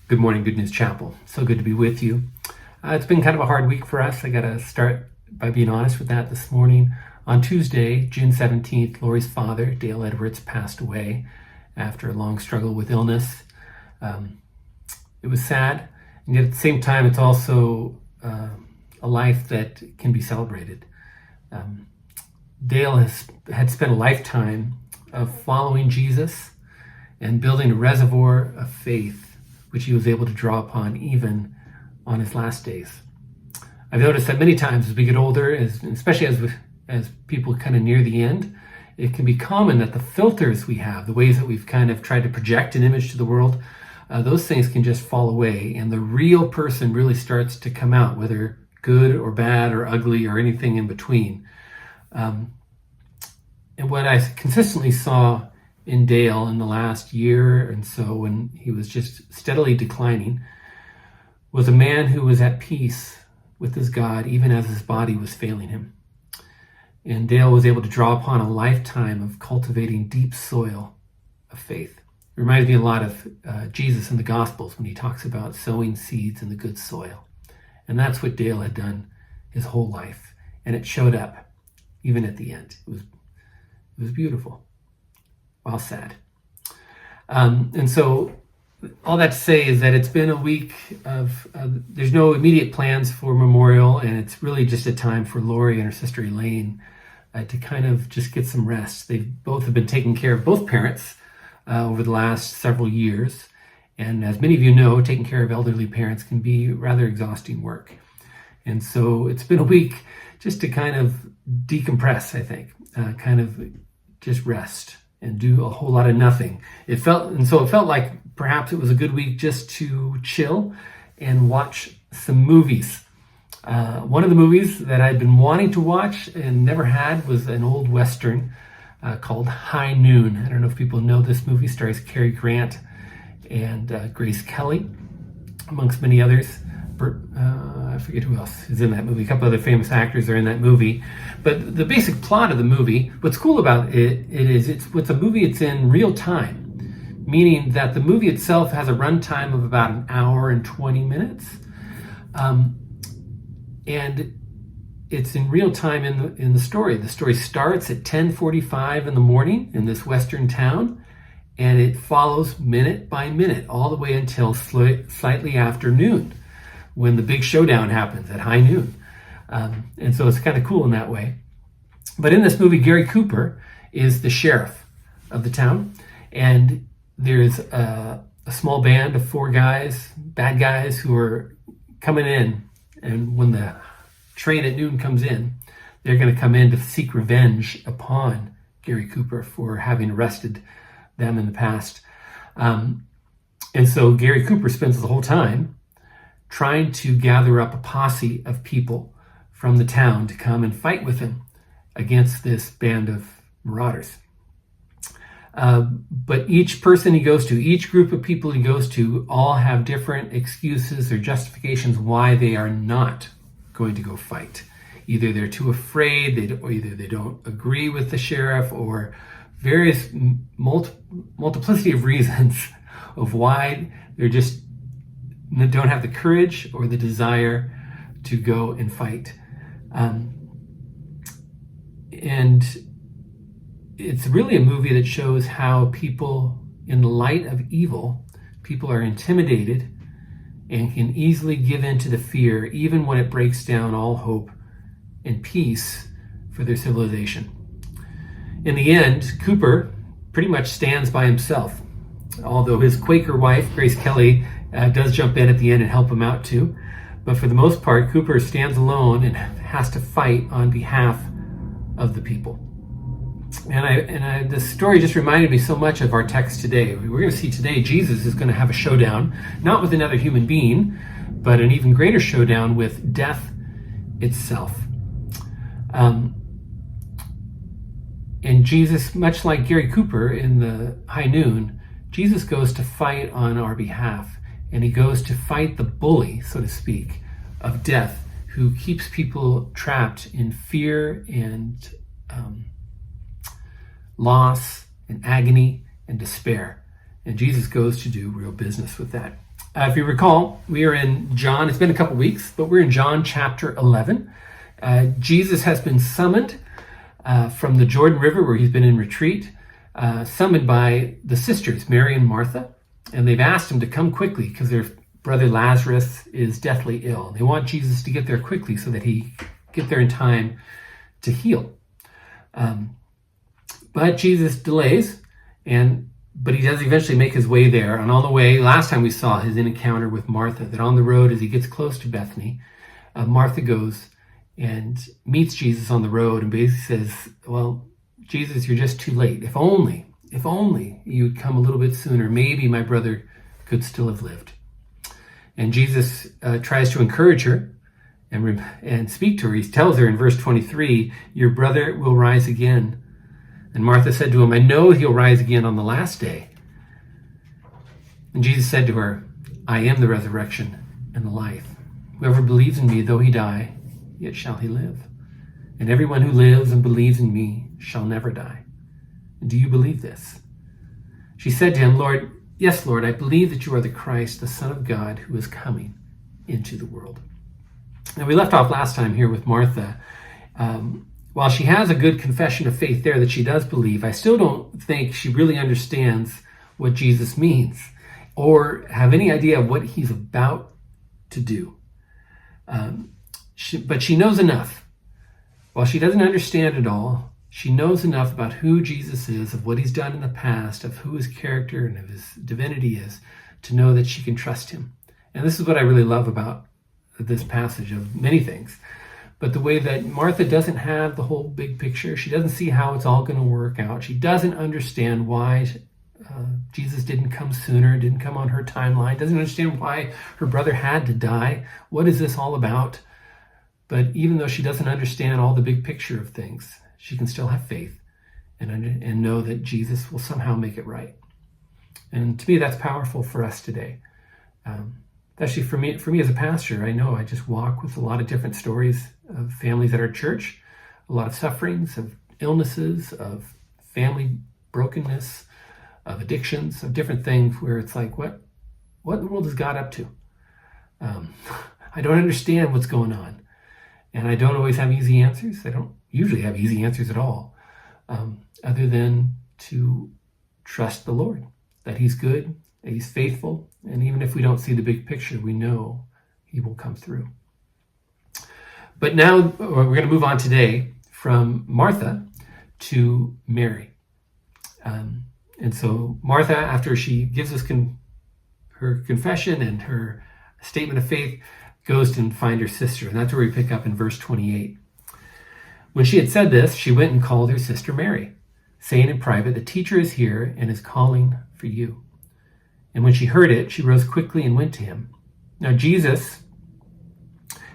Good morning, Good News Chapel. So good to be with you. It's been kind of a hard week for us. I got to start by being honest with that this morning. On Tuesday, June 17th, Lori's father, Dale Edwards, passed away after a long struggle with illness. It was sad, and yet at the same time, it's also a life that can be celebrated. Dale had spent a lifetime of following Jesus and building a reservoir of faith, which he was able to draw upon even on his last days. I've noticed that many times as we get older, especially as people kind of near the end, it can be common that the filters we have, the ways that we've kind of tried to project an image to the world, those things can just fall away, and the real person really starts to come out, whether good or bad or ugly or anything in between. And what I consistently saw in Dale in the last year and so, when he was just steadily declining, was a man who was at peace with his God even as his body was failing him. And Dale was able to draw upon a lifetime of cultivating deep soil of faith. It reminds me a lot of Jesus in the Gospels when he talks about sowing seeds in the good soil. And that's what Dale had done his whole life. And it showed up even at the end. It was beautiful. While sad. And so all that to say is that it's been a week of, there's no immediate plans for memorial, and it's really just a time for Lori and her sister Elaine to kind of just get some rest. They both have been taking care of both parents over the last several years. And as many of you know, taking care of elderly parents can be rather exhausting work. And so it's been a week just to kind of decompress, I think, kind of just rest and do a whole lot of nothing. It felt like perhaps it was a good week just to chill and watch some movies. One of the movies that I'd been wanting to watch and never had was an old Western called High Noon. I don't know if people know this movie. Stars Cary Grant and Grace Kelly, amongst many others. I forget who else is in that movie. A couple other famous actors are in that movie. But the basic plot of the movie, what's cool about it's a movie, it's in real time, meaning that the movie itself has a runtime of about an hour and 20 minutes. And it's in real time in the story. The story starts at 10:45 in the morning in this Western town, and it follows minute by minute all the way until slightly after noon, when the big showdown happens at high noon. And so it's kind of cool in that way. But in this movie, Gary Cooper is the sheriff of the town. And there's a small band of 4 guys, bad guys, who are coming in. And when the train at noon comes in, they're going to come in to seek revenge upon Gary Cooper for having arrested them in the past. And so Gary Cooper spends the whole time trying to gather up a posse of people from the town to come and fight with him against this band of marauders. But each person he goes to, each group of people he goes to, all have different excuses or justifications why they are not going to go fight. Either they're too afraid, or either they don't agree with the sheriff, or various multiplicity of reasons of why they're just don't have the courage or the desire to go and fight. And it's really a movie that shows how people, in the light of evil, people are intimidated and can easily give in to the fear, even when it breaks down all hope and peace for their civilization. In the end, Cooper pretty much stands by himself, although his Quaker wife, Grace Kelly, does jump in at the end and help him out too. But for the most part, Cooper stands alone and has to fight on behalf of the people. And this story just reminded me so much of our text today. We're going to see today Jesus is going to have a showdown, not with another human being, but an even greater showdown with death itself. And Jesus, much like Gary Cooper in the High Noon, Jesus goes to fight on our behalf. And he goes to fight the bully, so to speak, of death, who keeps people trapped in fear and loss and agony and despair. And Jesus goes to do real business with that. If you recall, we are in John. It's been a couple weeks, but we're in John chapter 11. Jesus has been summoned from the Jordan River, where he's been in retreat, summoned by the sisters, Mary and Martha, and they've asked him to come quickly because their brother Lazarus is deathly ill. They want Jesus to get there quickly so that he get there in time to heal. But Jesus delays, but he does eventually make his way there. And on the way, last time we saw his encounter with Martha, that on the road as he gets close to Bethany, Martha goes and meets Jesus on the road and basically says, well, Jesus, you're just too late. If only you'd come a little bit sooner, maybe my brother could still have lived. And Jesus tries to encourage her and speak to her. He tells her in verse 23, your brother will rise again. And Martha said to him, I know he'll rise again on the last day. And Jesus said to her, I am the resurrection and the life. Whoever believes in me, though he die, yet shall he live. And everyone who lives and believes in me shall never die. Do you believe this? She said to him, Lord, yes, Lord, I believe that you are the Christ, the Son of God, who is coming into the world. Now, we left off last time here with Martha. While she has a good confession of faith there that she does believe, I still don't think she really understands what Jesus means or have any idea of what he's about to do. But she knows enough. While she doesn't understand it all, she knows enough about who Jesus is, of what he's done in the past, of who his character and of his divinity is, to know that she can trust him. And this is what I really love about this passage, of many things. But the way that Martha doesn't have the whole big picture, she doesn't see how it's all going to work out. She doesn't understand why Jesus didn't come sooner, didn't come on her timeline, doesn't understand why her brother had to die. What is this all about? But even though she doesn't understand all the big picture of things, she can still have faith and know that Jesus will somehow make it right. And to me, that's powerful for us today. Especially for me as a pastor, I know I just walk with a lot of different stories of families at our church, a lot of sufferings, of illnesses, of family brokenness, of addictions, of different things where it's like, what in the world is God up to? I don't understand what's going on. And I don't always have easy answers. I don't usually have easy answers at all, other than to trust the Lord, that he's good, that he's faithful, and even if we don't see the big picture, we know he will come through. But now we're going to move on today from Martha to Mary. And so Martha, after she gives us her confession and her statement of faith, goes to find her sister. And that's where we pick up in verse 28. When she had said this, she went and called her sister Mary, saying in private, the teacher is here and is calling for you. And when she heard it, she rose quickly and went to him. Now Jesus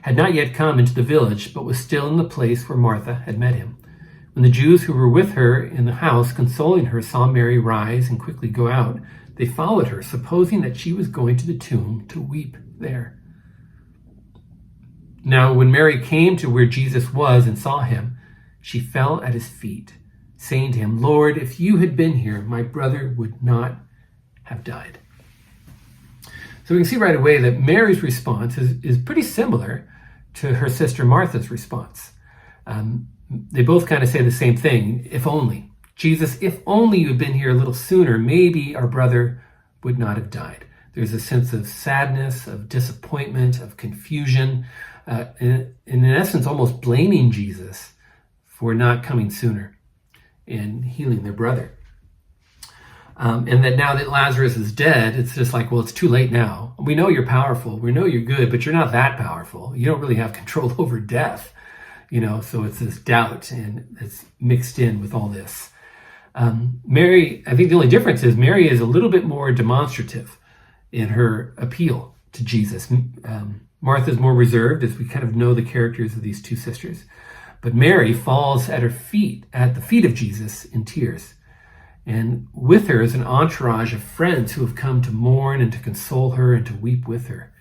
had not yet come into the village, but was still in the place where Martha had met him. When the Jews who were with her in the house, consoling her, saw Mary rise and quickly go out, they followed her, supposing that she was going to the tomb to weep there. Now when Mary came to where Jesus was and saw him, she fell at his feet, saying to him, Lord, if you had been here, my brother would not have died. So we can see right away that Mary's response is pretty similar to her sister Martha's response. They both kind of say the same thing, if only. Jesus, if only you had been here a little sooner, maybe our brother would not have died. There's a sense of sadness, of disappointment, of confusion, and in essence, almost blaming Jesus for not coming sooner and healing their brother. And that now that Lazarus is dead, it's just like, well, it's too late now. We know you're powerful. We know you're good, but you're not that powerful. You don't really have control over death, so it's this doubt and it's mixed in with all this. Mary, I think the only difference is Mary is a little bit more demonstrative in her appeal to Jesus. Martha's more reserved, as we kind of know the characters of these two sisters. But Mary falls at the feet of Jesus in tears. And with her is an entourage of friends who have come to mourn and to console her and to weep with her.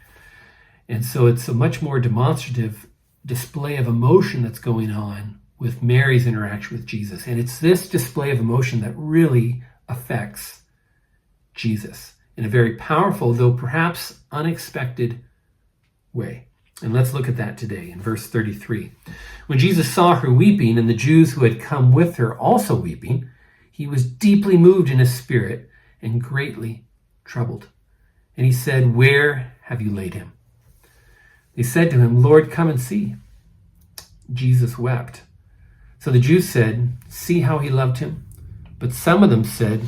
And so it's a much more demonstrative display of emotion that's going on with Mary's interaction with Jesus. And it's this display of emotion that really affects Jesus. in a very powerful, though perhaps unexpected way. And let's look at that today in verse 33. When Jesus saw her weeping, and the Jews who had come with her also weeping, he was deeply moved in his spirit and greatly troubled. And he said, "Where have you laid him?" They said to him, "Lord, come and see." Jesus wept. So the Jews said, "See how he loved him." But some of them said,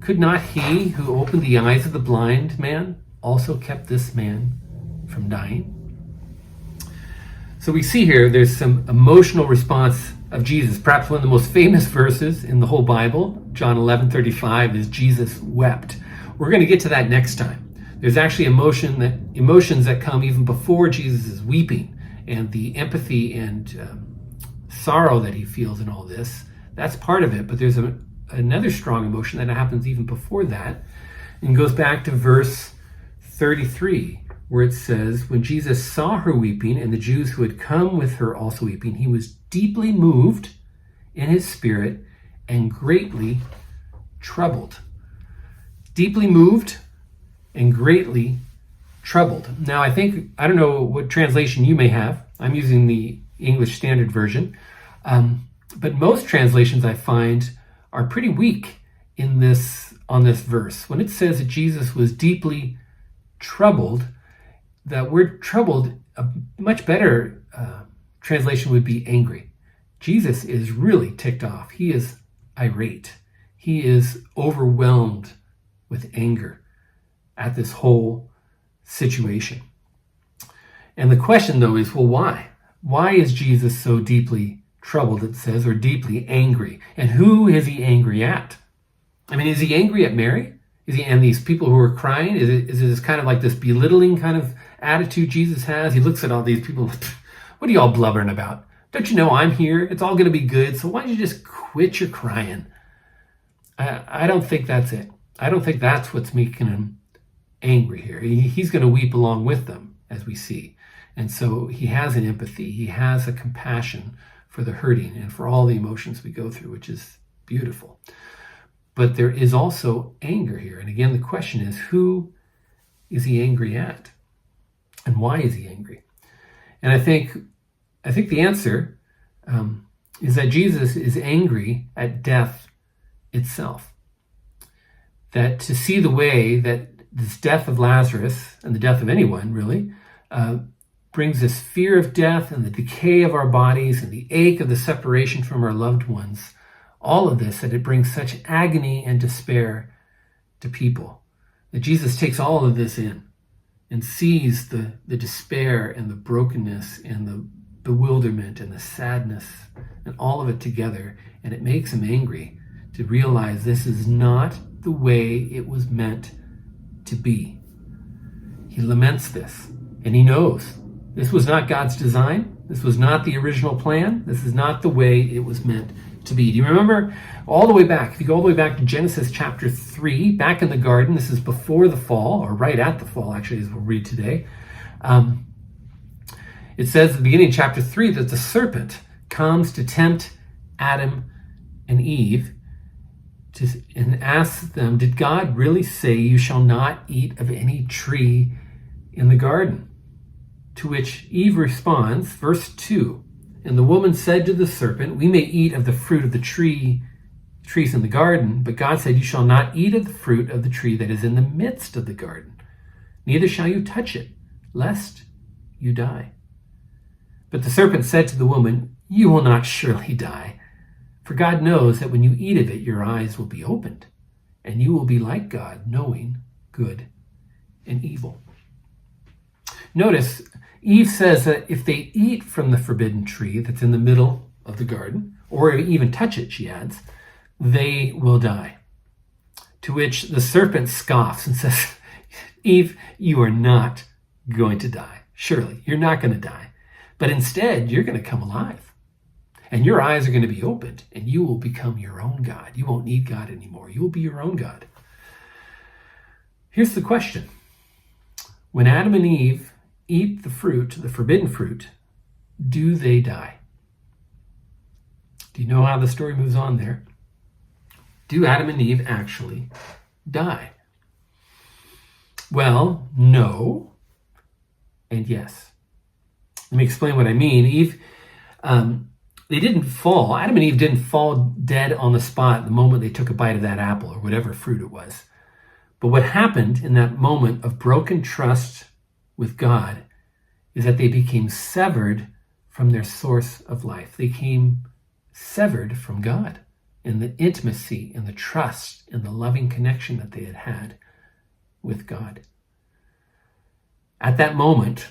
"Could not he who opened the eyes of the blind man also kept this man from dying?" So we see here there's some emotional response of Jesus. Perhaps one of the most famous verses in the whole Bible, John 11:35, is Jesus wept. We're going to get to that next time. There's actually emotions that come even before Jesus is weeping, and the empathy and sorrow that he feels in all this, that's part of it. But there's another strong emotion that happens even before that, and goes back to verse 33, where it says, when Jesus saw her weeping, and the Jews who had come with her also weeping, he was deeply moved in his spirit and greatly troubled. Deeply moved and greatly troubled. Now, I don't know what translation you may have. I'm using the English Standard Version. But most translations I find are pretty weak on this verse. When it says that Jesus was deeply troubled, that word troubled, a much better translation would be angry. Jesus is really ticked off. He is irate. He is overwhelmed with anger at this whole situation. And the question, though, is, well, why? Why is Jesus so deeply troubled, it says, or deeply angry? And who is he angry at? I mean, is he angry at Mary? And these people who are crying? Is it this kind of like this belittling kind of attitude Jesus has? He looks at all these people, what are y'all blubbering about? Don't you know I'm here? It's all going to be good. So why don't you just quit your crying? I don't think that's it. I don't think that's what's making him angry here. He's going to weep along with them, as we see. And so he has an empathy. He has a compassion for the hurting and for all the emotions we go through, which is beautiful. But there is also anger here. And again, the question is, who is he angry at? And why is he angry? And I think the answer is that Jesus is angry at death itself. That to see the way that this death of Lazarus, and the death of anyone really, brings this fear of death and the decay of our bodies and the ache of the separation from our loved ones, all of this, that it brings such agony and despair to people. That Jesus takes all of this in and sees the despair and the brokenness and the bewilderment and the sadness and all of it together, and it makes him angry to realize this is not the way it was meant to be. He laments this, and he knows this was not God's design. This was not the original plan. This is not the way it was meant to be. Do you remember all the way back? If you go all the way back to Genesis chapter 3, back in the garden, this is before the fall, or right at the fall, actually, as we'll read today. It says at the beginning of chapter 3 that the serpent comes to tempt Adam and Eve and asks them, did God really say you shall not eat of any tree in the garden? To which Eve responds, verse 2, and the woman said to the serpent, we may eat of the fruit of the trees in the garden, but God said, you shall not eat of the fruit of the tree that is in the midst of the garden. Neither shall you touch it, lest you die. But the serpent said to the woman, you will not surely die. For God knows that when you eat of it, your eyes will be opened, and you will be like God, knowing good and evil. Notice, Eve says that if they eat from the forbidden tree that's in the middle of the garden, or even touch it, she adds, they will die. To which the serpent scoffs and says, Eve, you are not going to die. Surely, you're not going to die. But instead, you're going to come alive. And your eyes are going to be opened, and you will become your own God. You won't need God anymore. You will be your own God. Here's the question. When Adam and Eve eat the fruit, the forbidden fruit, do they die? Do you know how the story moves on there? Do Adam and Eve actually die? Well, no and yes. Let me explain what I mean. They didn't fall. Adam and Eve didn't fall dead on the spot the moment they took a bite of that apple or whatever fruit it was. But what happened in that moment of broken trust with God is that they became severed from their source of life. They became severed from God in the intimacy and the trust and the loving connection that they had had with God. At that moment,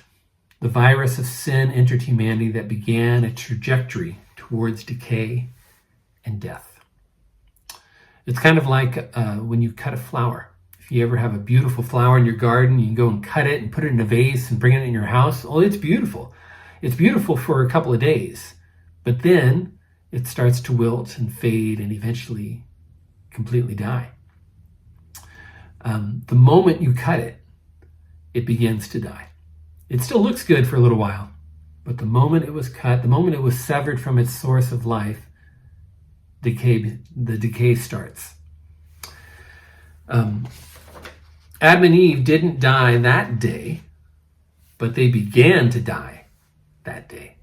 the virus of sin entered humanity that began a trajectory towards decay and death. It's kind of like when you cut a flower. If you ever have a beautiful flower in your garden, you can go and cut it and put it in a vase and bring it in your house. Oh, it's beautiful. It's beautiful for a couple of days, but then it starts to wilt and fade and eventually completely die. The moment you cut it, it begins to die. It still looks good for a little while, but the moment it was cut, the moment it was severed from its source of life, the decay starts. Adam and Eve didn't die that day, but they began to die that day.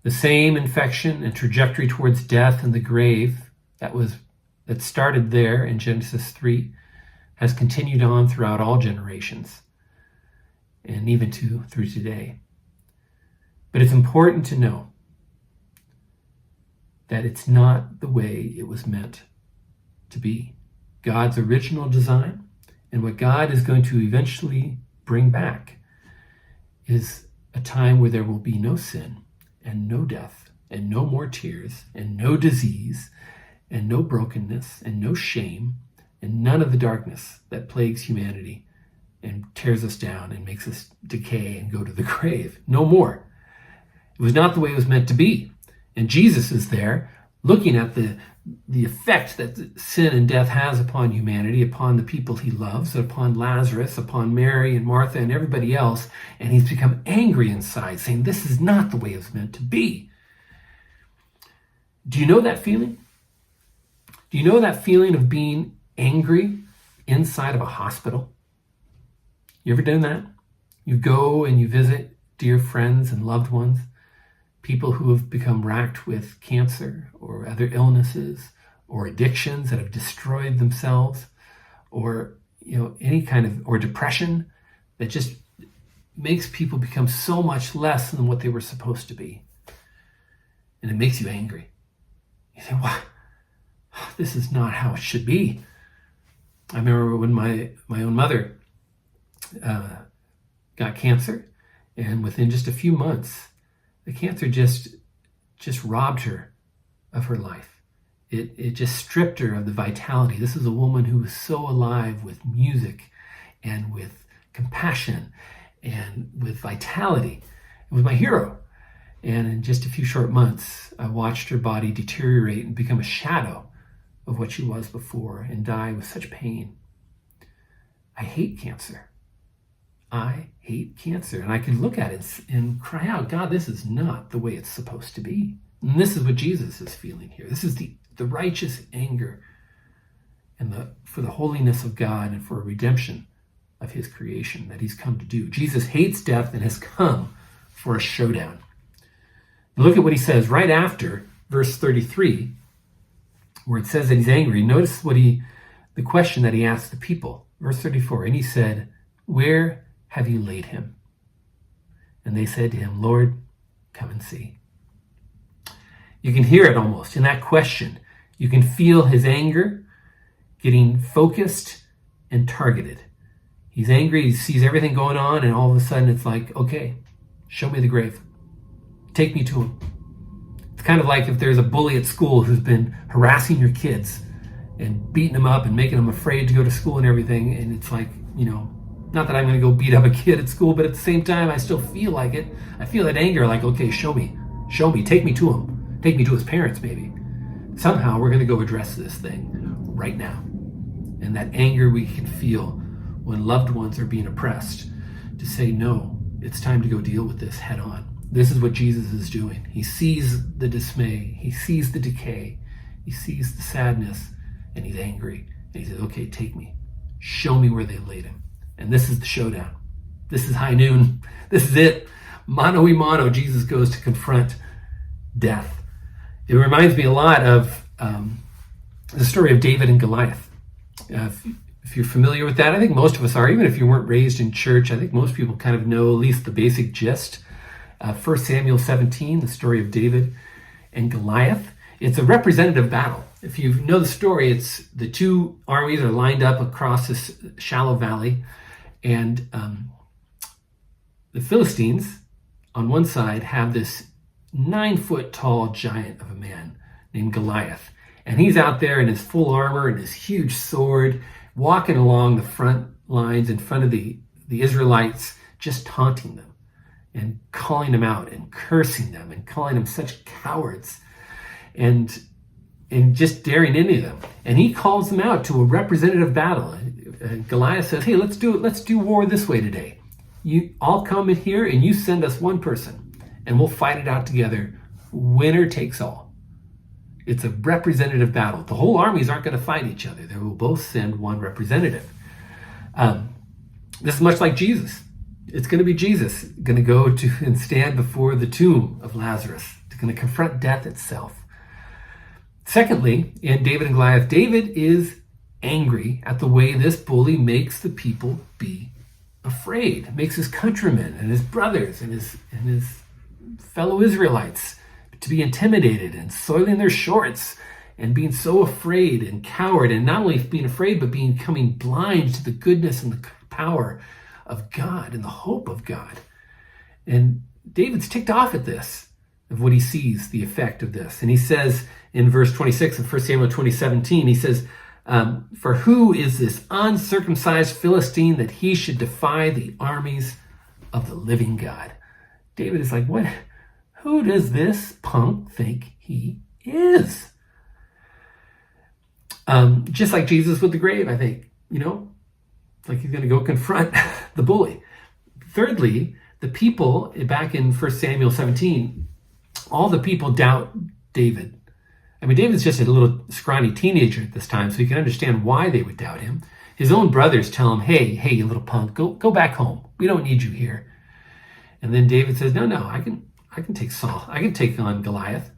The same infection and trajectory towards death and the grave that started there in Genesis 3 has continued on throughout all generations and even through today. But it's important to know that it's not the way it was meant to be. God's original design and what God is going to eventually bring back is a time where there will be no sin and no death and no more tears and no disease and no brokenness and no shame and none of the darkness that plagues humanity and tears us down and makes us decay and go to the grave. No more. It was not the way it was meant to be. And Jesus is there looking at the effect that sin and death has upon humanity, upon the people he loves, upon Lazarus, upon Mary and Martha and everybody else. And he's become angry inside, saying, this is not the way it was meant to be. Do you know that feeling? Do you know that feeling of being angry inside of a hospital? You ever done that? You go and you visit dear friends and loved ones, people who have become racked with cancer or other illnesses or addictions that have destroyed themselves, or any kind of, or depression that just makes people become so much less than what they were supposed to be. And it makes you angry. You say, wow, this is not how it should be. I remember when my own mother got cancer, and within just a few months, the cancer just robbed her of her life. It just stripped her of the vitality. This is a woman who was so alive with music and with compassion and with vitality. It was my hero. And in just a few short months, I watched her body deteriorate and become a shadow of what she was before and die with such pain. I hate cancer. I hate cancer. And I could look at it and cry out, God, this is not the way it's supposed to be. And this is what Jesus is feeling here. This is the righteous anger and for the holiness of God and for redemption of his creation that he's come to do. Jesus hates death and has come for a showdown. Look at what he says right after verse 33, where it says that he's angry. Notice the question that he asked the people. Verse 34, and he said, where have you laid him? And they said to him, Lord, come and see. You can hear it almost in that question. You can feel his anger getting focused and targeted. He's angry, he sees everything going on, and all of a sudden it's like, okay, show me the grave. Take me to him. It's kind of like if there's a bully at school who's been harassing your kids and beating them up and making them afraid to go to school and everything, and it's like, not that I'm going to go beat up a kid at school, but at the same time, I still feel like it. I feel that anger, like, okay, show me, take me to him, take me to his parents maybe. Somehow we're going to go address this thing right now. And that anger we can feel when loved ones are being oppressed, to say, no, it's time to go deal with this head on. This is what Jesus is doing. He sees the dismay, he sees the decay, he sees the sadness, and he's angry. And he says, okay, take me. Show me where they laid him. And this is the showdown. This is high noon. This is it. Mano a mano, Jesus goes to confront death. It reminds me a lot of the story of David and Goliath. If you're familiar with that, I think most of us are. Even if you weren't raised in church, I think most people kind of know at least the basic gist. 1 Samuel 17, the story of David and Goliath. It's a representative battle. If you know the story, it's the two armies are lined up across this shallow valley, and the Philistines on one side have this 9-foot tall giant of a man named Goliath. And he's out there in his full armor and his huge sword, walking along the front lines in front of the Israelites, just taunting them and calling them out and cursing them and calling them such cowards and just daring into them. And he calls them out to a representative battle. And Goliath says, hey, let's do war this way today. You all come in here and you send us one person and we'll fight it out together. Winner takes all. It's a representative battle. The whole armies aren't going to fight each other. They will both send one representative. This is much like Jesus. It's going to be Jesus going to go to and stand before the tomb of Lazarus. It's going to confront death itself. Secondly, in David and Goliath, David is angry at the way this bully makes the people be afraid, makes his countrymen and his brothers and his fellow Israelites to be intimidated and soiling their shorts and being so afraid and coward, and not only being afraid, but becoming blind to the goodness and the power of God and the hope of God. And David's ticked off at this, of what he sees, the effect of this. And he says in verse 26 of 1 Samuel 20:17, he says, for who is this uncircumcised Philistine that he should defy the armies of the living God? David is like, what? Who does this punk think he is? Just like Jesus with the grave, I think, it's like he's going to go confront the bully. Thirdly, the people back in 1 Samuel 17, all the people doubt David. I mean, David's just a little scrawny teenager at this time, so you can understand why they would doubt him. His own brothers tell him, hey, you little punk, go back home. We don't need you here. And then David says, no, I can take Saul. I can take on Goliath.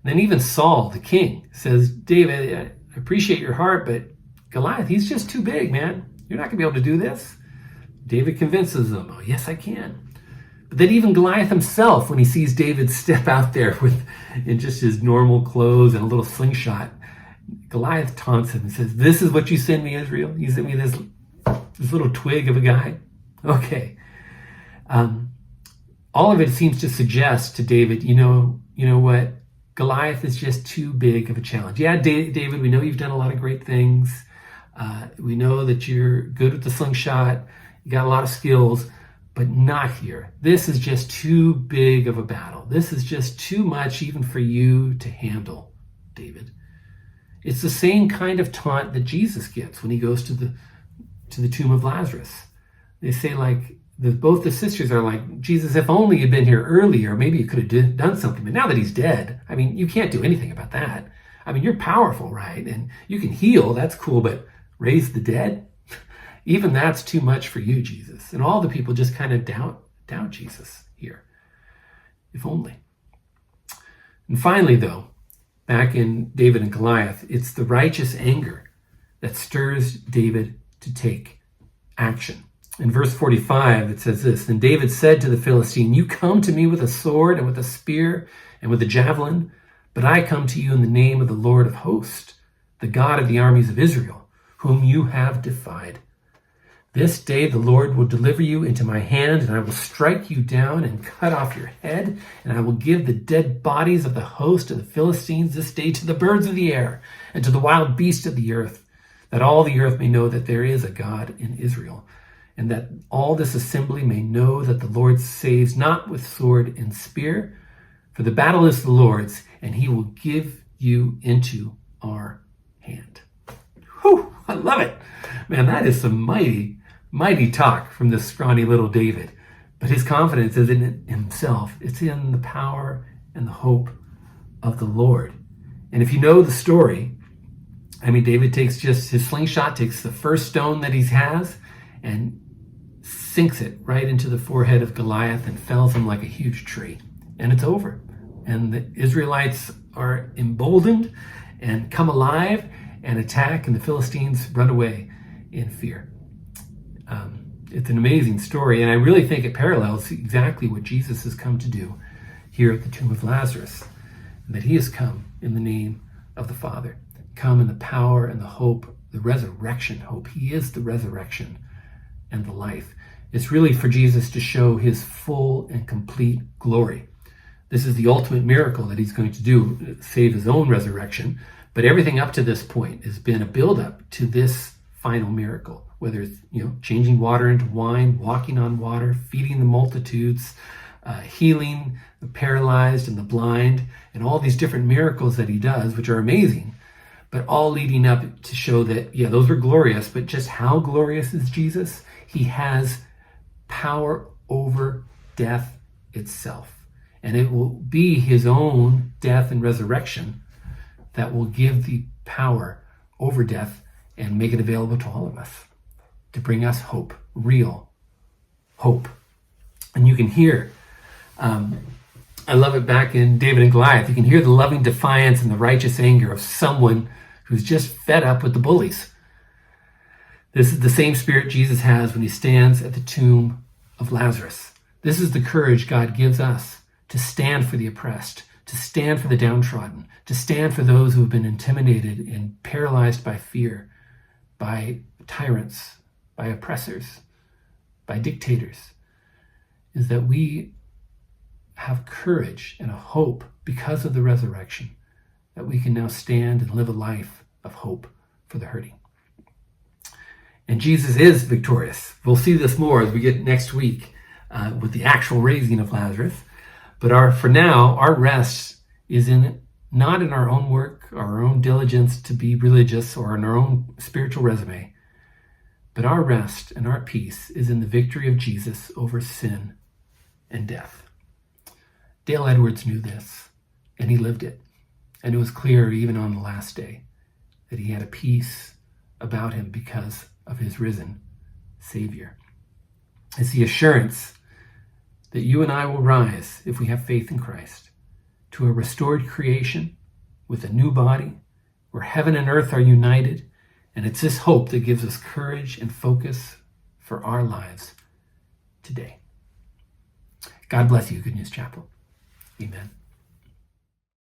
And then even Saul, the king, says, David, I appreciate your heart, but Goliath, he's just too big, man. You're not going to be able to do this. David convinces them, oh, yes, I can. But then even Goliath himself, when he sees David step out there in just his normal clothes and a little slingshot, Goliath taunts him and says, this is what you send me, Israel? You sent me this little twig of a guy? Okay. All of it seems to suggest to David, you know what? Goliath is just too big of a challenge. Yeah, David, we know you've done a lot of great things. We know that you're good with the slingshot. You got a lot of skills, but not here. This is just too big of a battle. This is just too much even for you to handle, David. It's the same kind of taunt that Jesus gets when he goes to the tomb of Lazarus. They say both the sisters are like, Jesus, if only you'd been here earlier, maybe you could have done something. But now that he's dead, I mean, you can't do anything about that. I mean, you're powerful, right? And you can heal, that's cool, but raise the dead? Even that's too much for you, Jesus. And all the people just kind of doubt Jesus here. If only. And finally, though, back in David and Goliath, it's the righteous anger that stirs David to take action. In verse 45, it says this, then David said to the Philistine, you come to me with a sword and with a spear and with a javelin, but I come to you in the name of the Lord of hosts, the God of the armies of Israel, whom you have defied. This day the Lord will deliver you into my hand, and I will strike you down and cut off your head, and I will give the dead bodies of the host of the Philistines this day to the birds of the air and to the wild beasts of the earth, that all the earth may know that there is a God in Israel, and that all this assembly may know that the Lord saves not with sword and spear, for the battle is the Lord's, and he will give you into our hand. Whew, I love it. Man, that is some mighty talk from this scrawny little David. But his confidence isn't in himself. It's in the power and the hope of the Lord. And if you know the story, I mean, David takes just his slingshot, takes the first stone that he has, and sinks it right into the forehead of Goliath and fells him like a huge tree. And it's over. And the Israelites are emboldened and come alive and attack, and the Philistines run away in fear. It's an amazing story, and I really think it parallels exactly what Jesus has come to do here at the tomb of Lazarus, and that he has come in the name of the Father, come in the power and the hope, the resurrection hope. He is the resurrection and the life. It's really for Jesus to show his full and complete glory. This is the ultimate miracle that he's going to do, save his own resurrection. But everything up to this point has been a build-up to this final miracle, whether it's changing water into wine, walking on water, feeding the multitudes, healing the paralyzed and the blind, and all these different miracles that he does, which are amazing, but all leading up to show that, those were glorious, but just how glorious is Jesus? He has power over death itself. And it will be his own death and resurrection that will give the power over death and make it available to all of us, to bring us hope, real hope. And you can hear, I love it back in David and Goliath, you can hear the loving defiance and the righteous anger of someone who's just fed up with the bullies. This is the same spirit Jesus has when he stands at the tomb of Lazarus. This is the courage God gives us to stand for the oppressed, to stand for the downtrodden, to stand for those who have been intimidated and paralyzed by fear, by tyrants, by oppressors, by dictators, is that we have courage and a hope because of the resurrection, that we can now stand and live a life of hope for the hurting. And Jesus is victorious. We'll see this more as we get next week with the actual raising of Lazarus. But for now, our rest is not in our own work, our own diligence to be religious, or in our own spiritual resume. But our rest and our peace is in the victory of Jesus over sin and death. Dale Edwards knew this, and he lived it. And it was clear even on the last day that he had a peace about him because of his risen Savior. It's the assurance that you and I will rise, if we have faith in Christ, to a restored creation with a new body where heaven and earth are united. And it's this hope that gives us courage and focus for our lives today. God bless you, Good News Chapel. Amen.